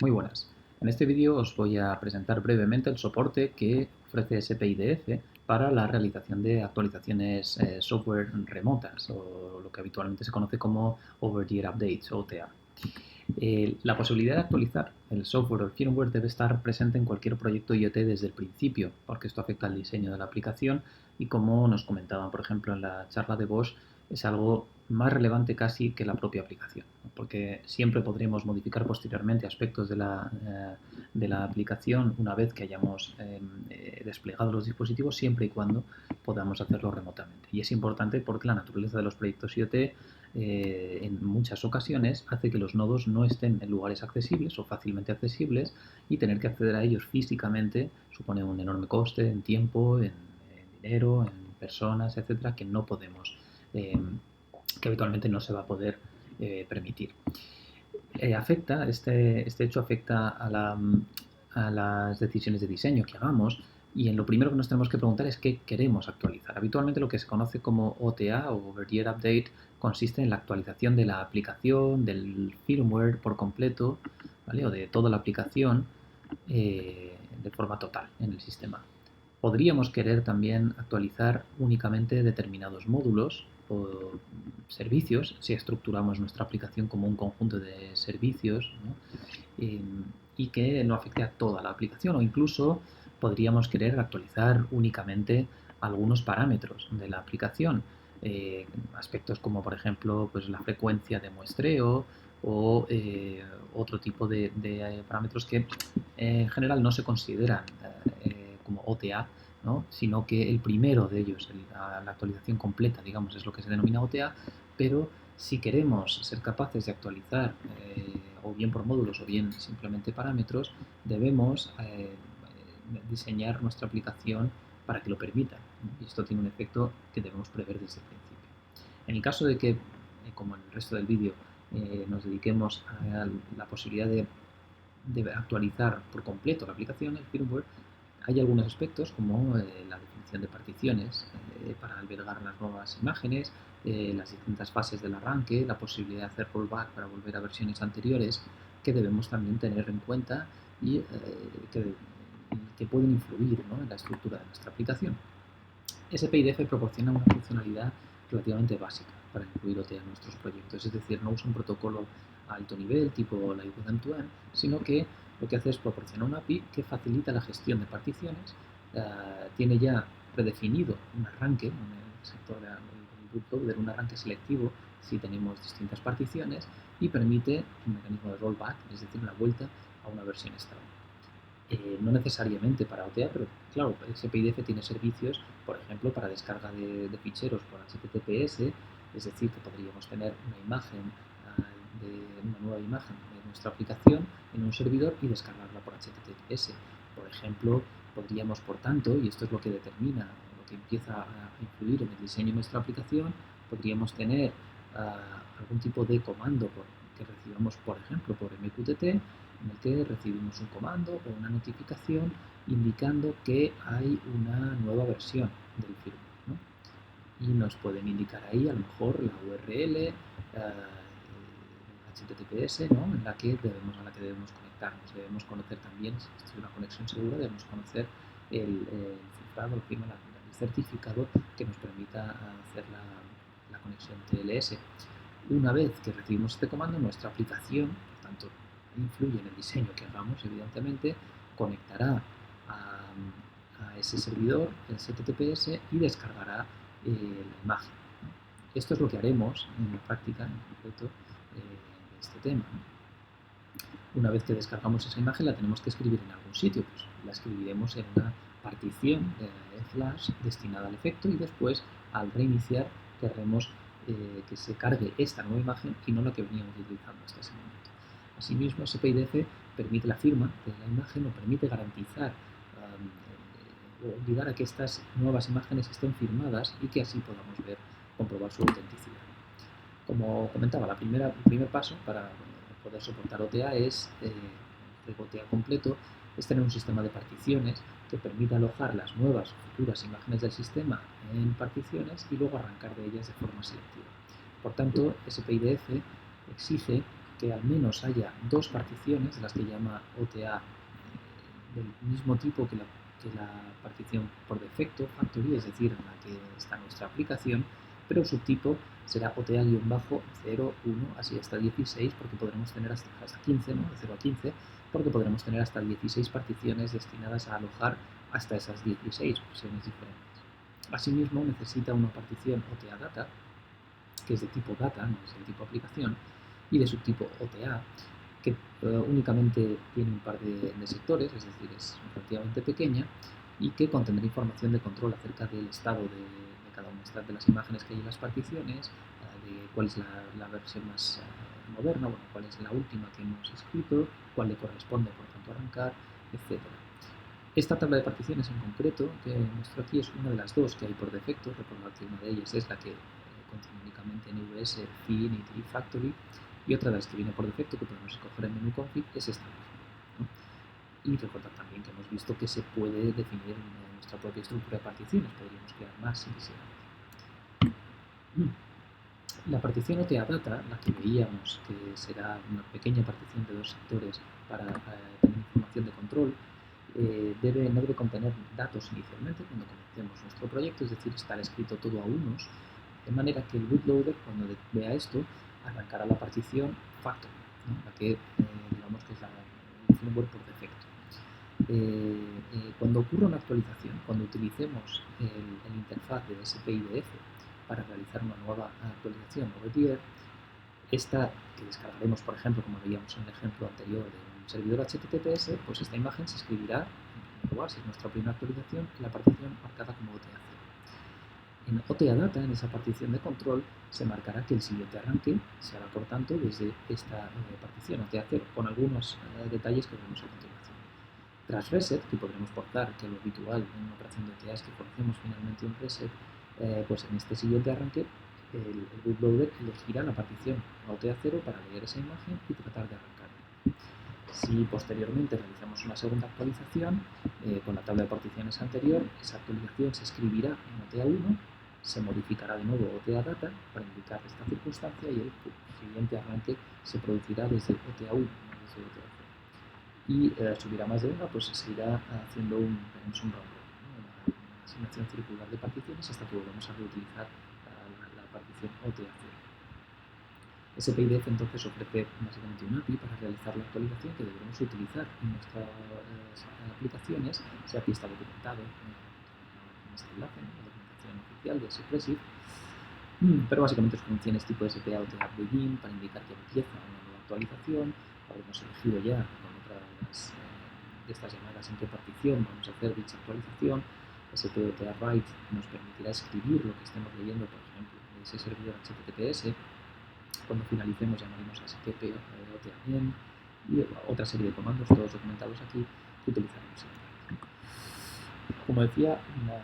Muy buenas. En este vídeo os voy a presentar brevemente el soporte que ofrece SPIDF para la realización de actualizaciones software remotas, o lo que habitualmente se conoce como Over-the-Air Updates, OTA. La posibilidad de actualizar el software o el firmware debe estar presente en cualquier proyecto IoT desde el principio, porque esto afecta al diseño de la aplicación y, como nos comentaban, por ejemplo, en la charla de Bosch, es algo más relevante casi que la propia aplicación, ¿no? Porque siempre podremos modificar posteriormente aspectos de la aplicación una vez que hayamos desplegado los dispositivos, siempre y cuando podamos hacerlo remotamente. Y es importante porque la naturaleza de los proyectos IoT en muchas ocasiones hace que los nodos no estén en lugares accesibles o fácilmente accesibles, y tener que acceder a ellos físicamente supone un enorme coste en tiempo, en dinero, en personas, etcétera, que no podemos, que habitualmente no se va a poder permitir. Este hecho afecta a las decisiones de diseño que hagamos, y en lo primero que nos tenemos que preguntar es qué queremos actualizar. Habitualmente lo que se conoce como OTA o Over-the-Air Update consiste en la actualización de la aplicación, del firmware por completo, ¿vale? O de toda la aplicación de forma total en el sistema. Podríamos querer también actualizar únicamente determinados módulos o servicios si estructuramos nuestra aplicación como un conjunto de servicios, ¿no? eh, y que no afecte a toda la aplicación, o incluso podríamos querer actualizar únicamente algunos parámetros de la aplicación, aspectos como por ejemplo pues la frecuencia de muestreo o otro tipo de parámetros que en general no se consideran como OTA, ¿no? Sino que el primero de ellos, la actualización completa, digamos, es lo que se denomina OTA, pero si queremos ser capaces de actualizar o bien por módulos o bien simplemente parámetros, debemos diseñar nuestra aplicación para que lo permita, ¿no? Y esto tiene un efecto que debemos prever desde el principio. En el caso de que, como en el resto del vídeo, nos dediquemos a la posibilidad de actualizar por completo la aplicación, el firmware, hay algunos aspectos como la definición de particiones para albergar las nuevas imágenes, las distintas fases del arranque, la posibilidad de hacer rollback para volver a versiones anteriores, que debemos también tener en cuenta y que pueden influir, ¿no?, en la estructura de nuestra aplicación. SPIDF proporciona una funcionalidad relativamente básica para incluir OT en nuestros proyectos, es decir, no usa un protocolo a alto nivel tipo Lightweight M2M, sino que lo que hace es proporcionar una API que facilita la gestión de particiones, tiene ya predefinido un arranque en el sector del bootloader, un arranque selectivo si tenemos distintas particiones, y permite un mecanismo de rollback, es decir, una vuelta a una versión estable. No necesariamente para OTA, pero claro, SPIDF tiene servicios, por ejemplo, para descarga de ficheros por HTTPS, es decir, que podríamos tener una imagen, una nueva imagen de nuestra aplicación en un servidor y descargarla por HTTPS. Por ejemplo, podríamos, por tanto, y esto es lo que determina, lo que empieza a influir en el diseño de nuestra aplicación, podríamos tener algún tipo de comando que recibamos, por ejemplo, por MQTT, en el que recibimos un comando o una notificación indicando que hay una nueva versión del firmware, ¿no? Y nos pueden indicar ahí a lo mejor la URL HTTPS, ¿no?, a la que debemos conectarnos. Debemos conocer también, si es una conexión segura, debemos conocer el cifrado, el certificado que nos permita hacer la conexión TLS. Una vez que recibimos este comando, nuestra aplicación, por tanto, influye en el diseño que hagamos, evidentemente, conectará a ese servidor, el HTTPS, y descargará la imagen. Esto es lo que haremos en la práctica, en concreto, de este tema. Una vez que descargamos esa imagen, la tenemos que escribir en algún sitio, pues la escribiremos en una partición de flash destinada al efecto, y después, al reiniciar, querremos que se cargue esta nueva imagen y no la que veníamos utilizando hasta ese momento. Asimismo, SPIDF permite la firma de la imagen, o permite garantizar o obligar a que estas nuevas imágenes estén firmadas y que así podamos comprobar su autenticidad. Como comentaba, el primer paso para poder soportar OTA es, el OTA completo, es tener un sistema de particiones que permita alojar las nuevas o futuras imágenes del sistema en particiones y luego arrancar de ellas de forma selectiva. Por tanto, SPIDF exige que al menos haya dos particiones, de las que llama OTA, del mismo tipo que la partición por defecto, factory, es decir, en la que está nuestra aplicación, pero el subtipo será OTA-0, 1, así hasta 16, porque podremos tener hasta 15, ¿no? De 0 a 15, porque podremos tener hasta 16 particiones destinadas a alojar hasta esas 16 versiones diferentes. Asimismo, necesita una partición OTA data, que es de tipo data, no es de tipo aplicación, y de subtipo OTA, que únicamente tiene un par de sectores, es decir, es relativamente pequeña, y que contendrá información de control acerca del estado de cada una de las imágenes que hay en las particiones, de cuál es la versión más moderna, bueno, cuál es la última que hemos escrito, cuál le corresponde, por tanto, arrancar, etc. Esta tabla de particiones en concreto que muestro aquí es una de las dos que hay por defecto. Recordad que una de ellas es la que contiene únicamente NVS, Init y Factory, y otra de las que viene por defecto que podemos escoger en menú config es esta misma, ¿no? Y recordad también que hemos visto que se puede definir nuestra propia estructura de particiones, podríamos crear más si quisiéramos. La partición OTA data, la que veíamos que será una pequeña partición de dos sectores para tener información de control, no debe contener datos inicialmente cuando comencemos nuestro proyecto, es decir, estar escrito todo a unos, de manera que el bootloader, cuando vea esto, arrancará la partición factory, ¿no? La que digamos que es el firmware por defecto. Cuando ocurra una actualización, cuando utilicemos el interfaz de SPIDF para realizar una nueva actualización over the air, esta que descargaremos, por ejemplo, como veíamos en el ejemplo anterior de un servidor HTTPS, pues esta imagen se escribirá, si es nuestra primera actualización, en la partición marcada como OTA0. En OTA data, en esa partición de control, se marcará que el siguiente arranque se hará, por tanto, desde esta partición OTA0, con algunos detalles que veremos a continuación. Tras reset, que podremos portar, que lo habitual en una operación de OTA es que forcemos finalmente un reset, pues en este siguiente arranque el bootloader elegirá la partición OTA0 para leer esa imagen y tratar de arrancarla. Si posteriormente realizamos una segunda actualización con la tabla de particiones anterior, esa actualización se escribirá en OTA1, se modificará de nuevo OTA data para indicar esta circunstancia y el siguiente arranque se producirá desde OTA1, no desde OTA0. Y subirá más de una, pues se irá haciendo un round robin, ¿no? Una asignación circular de particiones hasta que volvamos a reutilizar la partición OTA0. SPIDF entonces ofrece básicamente un API para realizar la actualización que deberemos utilizar en nuestras aplicaciones. Ese API está documentado en este enlace, en la documentación oficial de Suppressive, pero básicamente su función es tipo SPA OTA begin para indicar que empieza una nueva actualización. Habremos elegido ya con otra de estas llamadas en qué partición vamos a hacer dicha actualización. SPA write nos permitirá escribir lo que estemos leyendo, por ejemplo, de ese servidor HTTPS. Cuando finalicemos llamaremos a STP OTA-end y otra serie de comandos, todos documentados aquí, que utilizaremos siempre. Como decía, una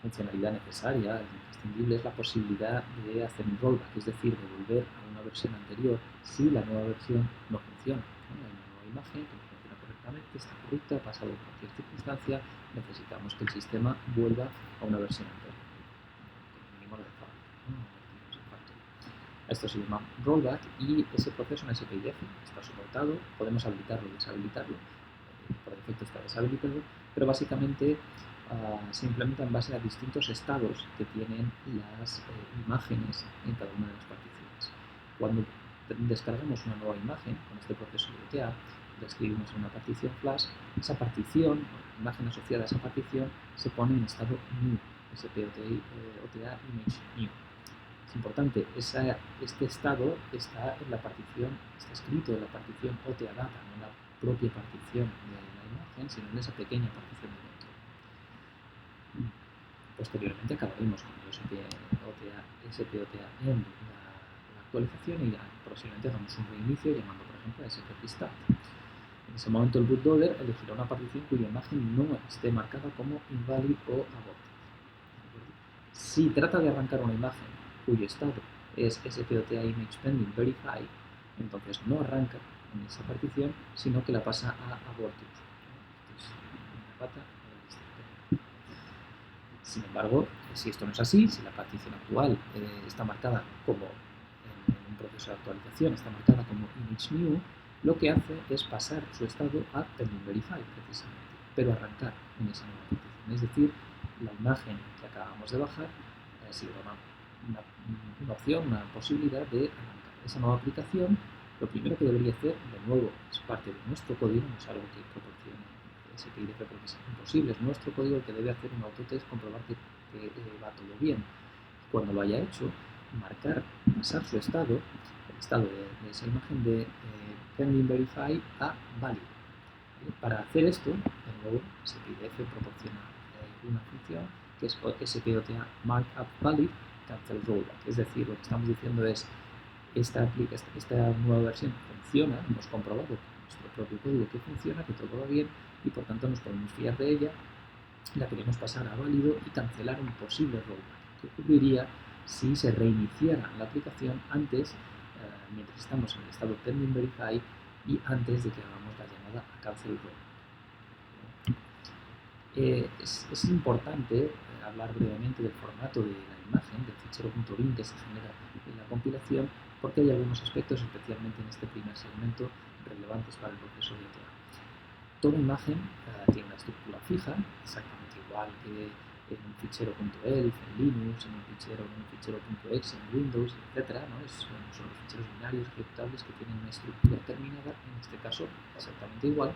funcionalidad necesaria, imprescindible, es la posibilidad de hacer un rollback, es decir, de volver a una versión anterior si la nueva versión no funciona, ¿no? Hay una nueva imagen que no funciona correctamente, está corrupta, ha pasado cualquier circunstancia, necesitamos que el sistema vuelva a una versión anterior, con el mínimo de fábrica, ¿no? Esto se llama rollback y ese proceso en SPIDF está soportado, podemos habilitarlo y deshabilitarlo, por defecto está deshabilitado, pero básicamente se implementa en base a distintos estados que tienen las imágenes en cada una de las particiones. Cuando descargamos una nueva imagen con este proceso de OTA, la escribimos en una partición flash, esa partición, la imagen asociada a esa partición, se pone en estado new, OTA image new. Es importante, este estado está en la partición, está escrito en la partición OTA data, no en la propia partición de la imagen, sino en esa pequeña partición de control. Posteriormente acabaremos con el SPOTA en la actualización y próximamente hagamos un reinicio llamando, por ejemplo, a SPRestart. En ese momento el bootloader elegirá una partición cuya imagen no esté marcada como invalid o aborted. Si trata de arrancar una imagen cuyo estado es SPOTA image pending verify, entonces no arranca en esa partición, sino que la pasa a aborted. Sin embargo, si esto no es así, si la partición actual está marcada como en un proceso de actualización, está marcada como image new, lo que hace es pasar su estado a pending verify precisamente, pero arrancar en esa nueva aplicación. Es decir, la imagen que acabamos de bajar ha sido una opción, una posibilidad de arrancar esa nueva aplicación. Lo primero que debería hacer, de nuevo, es parte de nuestro código, no es algo que proporcione SPIDF porque es imposible, es nuestro código el que debe hacer un autotest, comprobar que va todo bien. Cuando lo haya hecho, marcar, pasar su estado, el estado de esa imagen de pending verify a válido. Para hacer esto, de nuevo, SPIDF proporciona una función que es SPOTA markup valid cancel rollback. Es decir, lo que estamos diciendo es esta nueva versión funciona, hemos comprobado con nuestro propio código que funciona, que todo va bien y por tanto nos podemos fiar de ella, la queremos pasar a válido y cancelar un posible rollback. ¿Qué ocurriría si se reiniciara la aplicación antes, mientras estamos en el estado pending verify y antes de que hagamos la llamada a cancel rollback? Es importante hablar brevemente del formato de la imagen, del fichero .bin que se genera en la compilación, porque hay algunos aspectos, especialmente en este primer segmento, relevantes para el proceso de OTA. Toda imagen tiene una estructura fija, exactamente igual que en un fichero .elf en Linux, en un fichero .exe en Windows, etc. ¿no? Son los ficheros binarios ejecutables que tienen una estructura terminada, en este caso exactamente igual.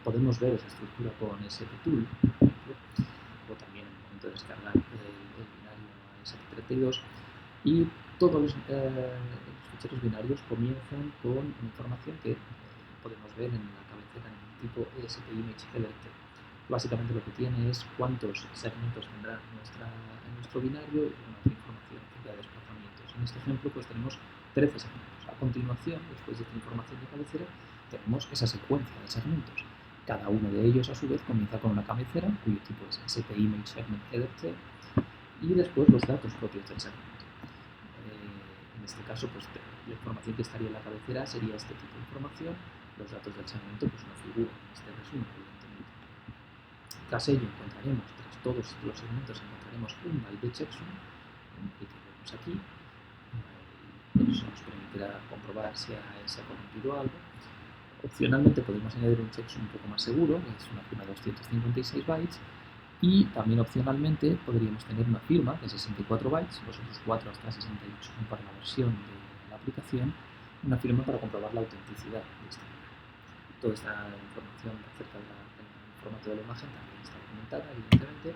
Podemos ver esa estructura con SPTool, por ejemplo, o también en el momento de descargar el binario SP32, y todos los ficheros binarios comienzan con una información que podemos ver en la cabecera en el tipo ESP-ImageHeader. Básicamente lo que tiene es cuántos segmentos tendrá nuestro binario y una otra información de desplazamientos. En este ejemplo pues tenemos 13 segmentos. A continuación, después de esta información de cabecera, tenemos esa secuencia de segmentos. Cada uno de ellos a su vez comienza con una cabecera cuyo tipo es SP-ImageHeader y después los datos propios del segmento. En este caso, pues la información que estaría en la cabecera sería este tipo de información, los datos del segmento, pues una figura en este resumen, evidentemente. Tras ello encontraremos, tras todos los segmentos, encontraremos un byte de checksum, que tenemos aquí. Eso nos permitirá comprobar si se ha corrompido algo. Opcionalmente podemos añadir un checksum un poco más seguro, que es una firma de 256 bytes, y también opcionalmente podríamos tener una firma de 64 bytes, los otros 4 hasta 68 son para la versión de la aplicación, una firma para comprobar la autenticidad de esta firma. Toda esta información acerca del formato de la imagen también está documentada, evidentemente,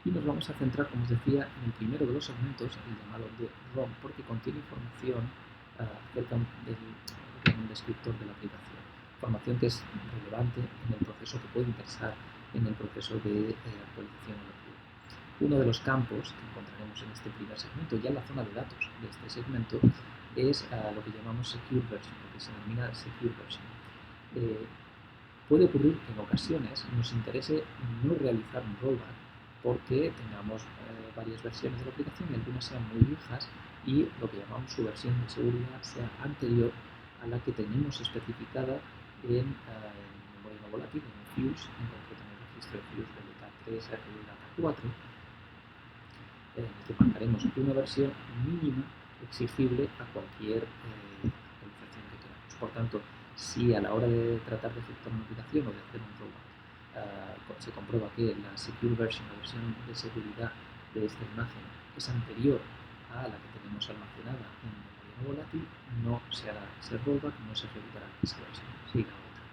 y nos vamos a centrar, como os decía, en el primero de los segmentos, el llamado de ROM, porque contiene información acerca del descriptor de la aplicación, información que es relevante en el proceso, que puede interesar en el proceso de actualización en la prueba. Uno de los campos que encontraremos en este primer segmento, ya en la zona de datos de este segmento, es lo que llamamos Secure Version, lo que se denomina Secure Version. Puede ocurrir que en ocasiones nos interese no realizar un rollback porque tengamos varias versiones de la aplicación y algunas sean muy viejas y lo que llamamos su versión de seguridad sea anterior a la que tenemos especificada en memoria no volátil, en Fuse, en concreto en el registro de Fuse del DATA3 y DATA4, en el que marcaremos una versión mínima exigible a cualquier actualización que queramos. Por tanto, si a la hora de tratar de ejecutar una aplicación o de hacer un rollback se comprueba que la secure version, la versión de seguridad de esta imagen, es anterior a la que tenemos almacenada en memoria no volátil, no se hará ese rollback, no se ejecutará esa versión, se irá a otra.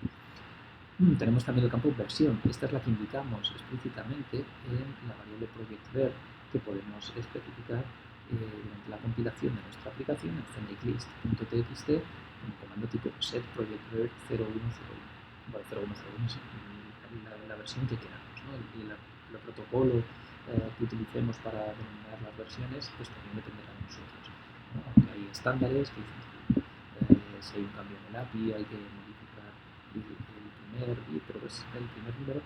Tenemos también el campo versión. Esta es la que indicamos explícitamente en la variable project_ver, que podemos especificar durante la compilación de nuestra aplicación en fmakelist.txt en el comando tipo set project_ver 0101. Bueno, 0101 es la versión que queramos, ¿no? El protocolo que utilicemos para denominar las versiones pues también dependerá de nosotros, ¿no? Aunque hay estándares que dicen que si hay un cambio en el API hay que modificar pero es el primer número,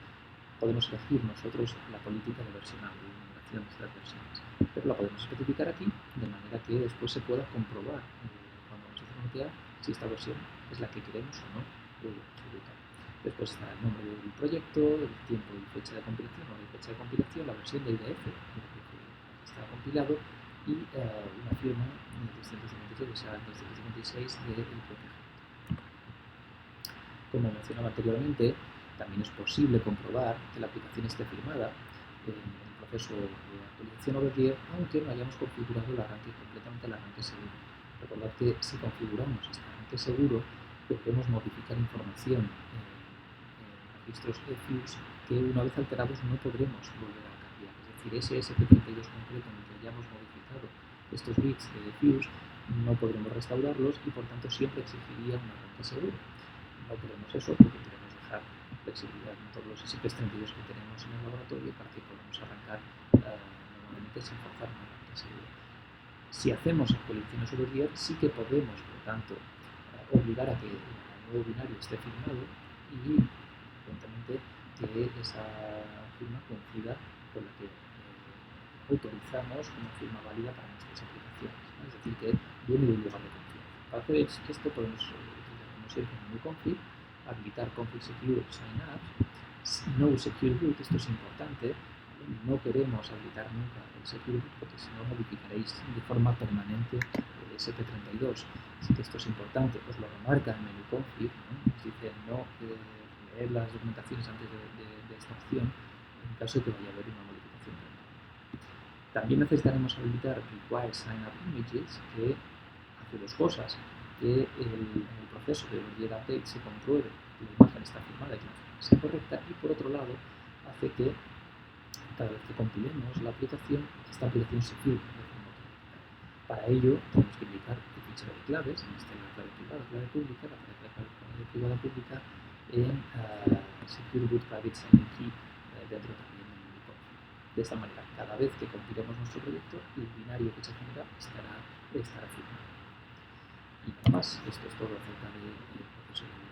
podemos elegir nosotros la política de versionado, de numeración de estas versiones, pero la podemos especificar aquí de manera que después se pueda comprobar cuando vamos a hacer un OTA si esta versión es la que queremos o no ejecutar. Después está el nombre del proyecto, el tiempo y fecha de compilación o la fecha de compilación, la versión de IDF que está compilado y una firma 256, o sea, 256 del propio agente. Como mencionaba anteriormente, también es posible comprobar que la aplicación esté firmada en el proceso de actualización over-the-air, aunque no hayamos configurado completamente el arranque seguro. Recordad que si configuramos este arranque seguro, podemos modificar información en registros EFUS que una vez alterados no podremos volver a cambiar. Es decir, ese SP32 concreto en el que hayamos modificado estos bits de EFUS no podremos restaurarlos y por tanto siempre exigiría un arranque seguro. No queremos eso porque queremos dejar flexibilidad en todos los SP32 que tenemos en el laboratorio para que podamos arrancar normalmente sin forzar un arranque seguro. Si hacemos actualizaciones over-the-air, sí que podemos, por tanto, obligar a que el nuevo binario esté firmado y, evidentemente, que esa firma coincida con la que autorizamos como firma válida para nuestras aplicaciones, ¿no? Es decir, que viene de un lugar de confianza. Para hacer esto podemos utilizar, como siempre, en new config, habilitar config secure sign apps, no secure boot, esto es importante. No queremos habilitar nunca el secure boot porque si no modificaréis de forma permanente el SP32. Así que esto es importante, os lo remarca en menú config, ¿no? Nos dice no leer las documentaciones antes de esta opción en caso de que vaya a haber una modificación permanente. También necesitaremos habilitar require sign up images, que hace dos cosas: que en el proceso de over-the-air update se compruebe que la imagen está firmada y que la firma sea correcta, y por otro lado hace que cada vez que compilemos la aplicación, esta aplicación se firme de forma automática. Para ello tenemos que indicar el fichero de claves, en este la clave privada, clave pública, la clave privada pública en Secure Boot Private Signing Key dentro también del menú config. De esta manera, cada vez que compilemos nuestro proyecto, el binario que se genera estará firmado. Y nada más, esto es todo acerca del proceso de